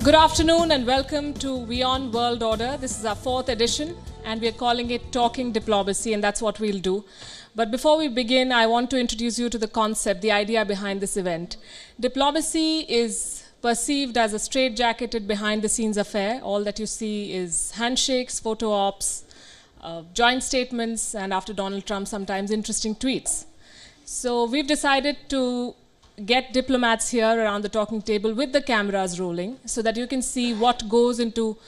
Good afternoon and welcome to WION World Order. This is our 4th edition and we're calling it Talking Diplomacy, and that's what we'll do. But before we begin, I want to introduce you to the concept, the idea behind this event. Diplomacy is perceived as a straitjacketed behind-the-scenes affair. All that you see is handshakes, photo ops, joint statements, and after Donald Trump, sometimes interesting tweets. So we've decided to get diplomats here around the talking table with the cameras rolling so that you can see what goes into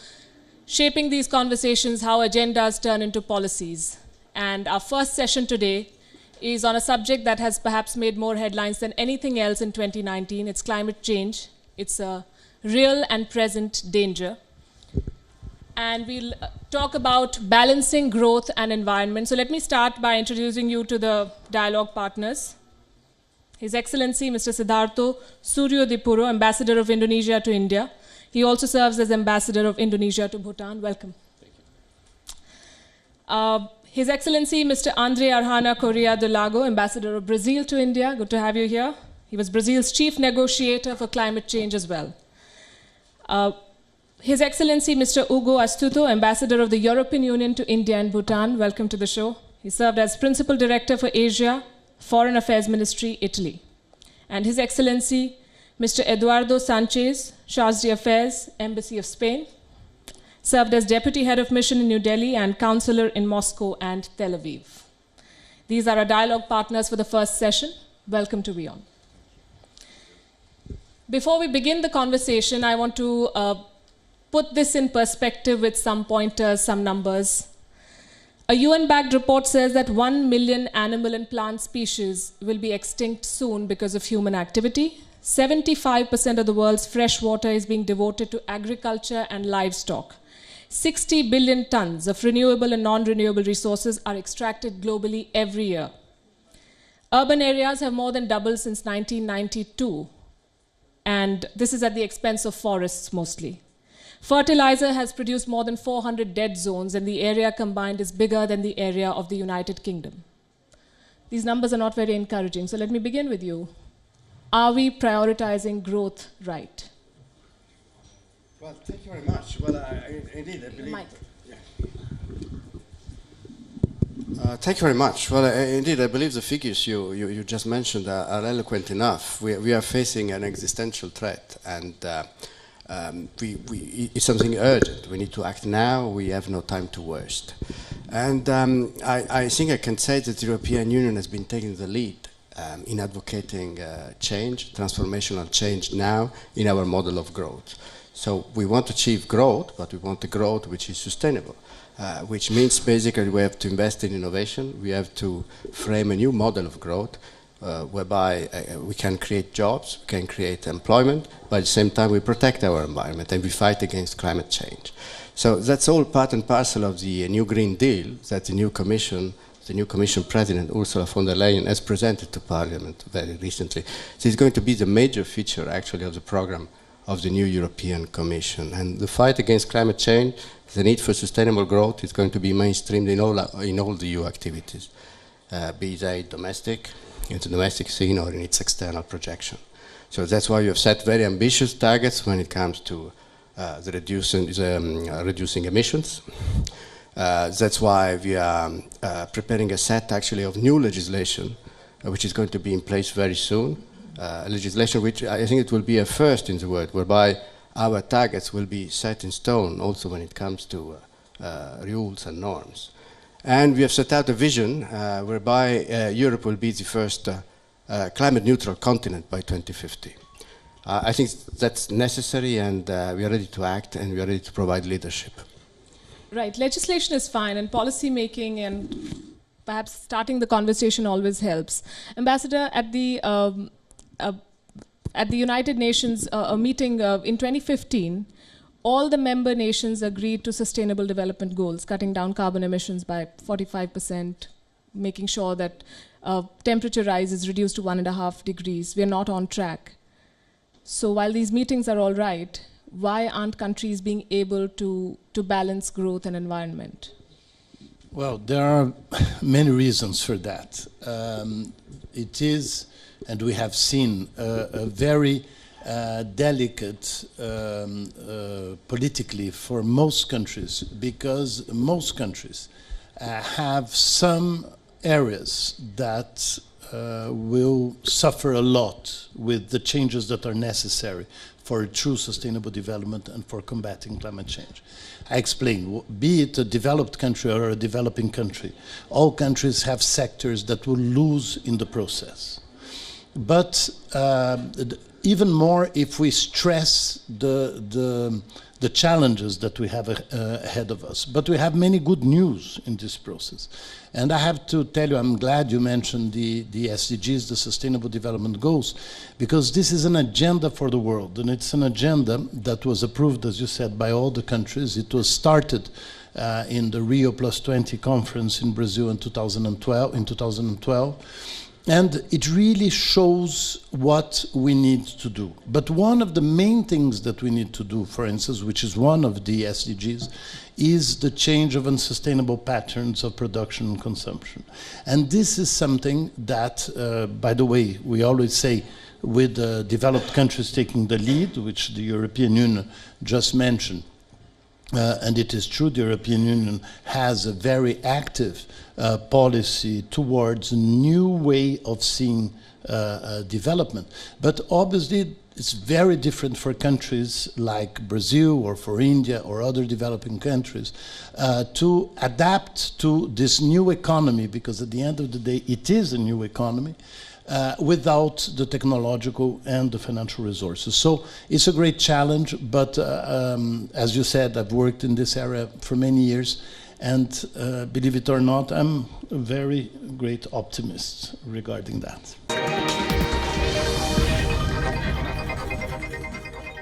shaping these conversations, how agendas turn into policies. And our first session today is on a subject that has perhaps made more headlines than anything else in 2019. It's climate change. It's a real and present danger. And we'll talk about balancing growth and environment. So let me start by introducing you to the dialogue partners. His Excellency Mr. Siddharto Suryodipuro, Ambassador of Indonesia to India. He also serves as Ambassador of Indonesia to Bhutan. Welcome. Thank you. His Excellency Mr. André Aranha Correa de Lago, Ambassador of Brazil to India. Good to have you here. He was Brazil's chief negotiator for climate change as well. His Excellency Mr. Ugo Astuto, Ambassador of the European Union to India and Bhutan. Welcome to the show. He served as Principal Director for Asia, Foreign Affairs Ministry, Italy. And His Excellency, Mr. Eduardo Sanchez, Charge d'Affaires, Embassy of Spain, served as Deputy Head of Mission in New Delhi and Counselor in Moscow and Tel Aviv. These are our dialogue partners for the first session. Welcome to WION. Before we begin the conversation, I want to put this in perspective with some pointers, some numbers. A UN-backed report says that 1 million animal and plant species will be extinct soon because of human activity. 75% of the world's fresh water is being devoted to agriculture and livestock. 60 billion tons of renewable and non-renewable resources are extracted globally every year. Urban areas have more than doubled since 1992, and this is at the expense of forests mostly. Fertilizer has produced more than 400 dead zones, and the area combined is bigger than the area of the United Kingdom. These numbers are not very encouraging, so let me begin with you. Are we prioritizing growth right? Well, thank you very much. Well, indeed, I believe... thank you very much. Well, indeed, I believe the figures you just mentioned are eloquent enough. We are facing an existential threat, and it's something urgent. We need to act now. We have no time to waste. And I think I can say that the European Union has been taking the lead in advocating change, transformational change now in our model of growth. So we want to achieve growth, but we want a growth which is sustainable, which means basically we have to invest in innovation. We have to frame a new model of growth whereby we can create jobs, we can create employment, but at the same time we protect our environment and we fight against climate change. So that's all part and parcel of the new Green Deal that the new Commission President Ursula von der Leyen has presented to Parliament very recently. So it's going to be the major feature actually of the program of the new European Commission. And the fight against climate change, the need for sustainable growth is going to be mainstreamed in all the EU activities, be they domestic, in the domestic scene or in its external projection. So that's why we have set very ambitious targets when it comes to reducing emissions. That's why we are preparing a set actually of new legislation which is going to be in place very soon. Legislation which I think it will be a first in the world, whereby our targets will be set in stone also when it comes to rules and norms. And we have set out a vision whereby Europe will be the first climate-neutral continent by 2050. I think that's necessary, and we are ready to act, and we are ready to provide leadership. Right. Legislation is fine, and policy making and perhaps starting the conversation always helps. Ambassador, at the United Nations meeting in 2015, all the member nations agreed to sustainable development goals, cutting down carbon emissions by 45%, making sure that temperature rise is reduced to 1.5 degrees. We are not on track. So while these meetings are all right, why aren't countries being able to balance growth and environment? Well, there are many reasons for that. It is, and we have seen, a very delicate politically for most countries, because most countries have some areas that will suffer a lot with the changes that are necessary for true sustainable development and for combating climate change. I explain, be it a developed country or a developing country, all countries have sectors that will lose in the process. But even more if we stress the challenges that we have ahead of us. But we have many good news in this process. And I have to tell you, I'm glad you mentioned the SDGs, the Sustainable Development Goals, because this is an agenda for the world. And it's an agenda that was approved, as you said, by all the countries. It was started in the Rio +20 conference in Brazil in 2012. And it really shows what we need to do. But one of the main things that we need to do, for instance, which is one of the SDGs, is the change of unsustainable patterns of production and consumption. And this is something that, by the way, we always say, with developed countries taking the lead, which the European Union just mentioned, and it is true, the European Union has a very active policy towards a new way of seeing development. But obviously, it's very different for countries like Brazil or for India or other developing countries to adapt to this new economy, because at the end of the day, it is a new economy, without the technological and the financial resources. So it's a great challenge, but as you said, I've worked in this area for many years, and believe it or not, I'm a very great optimist regarding that.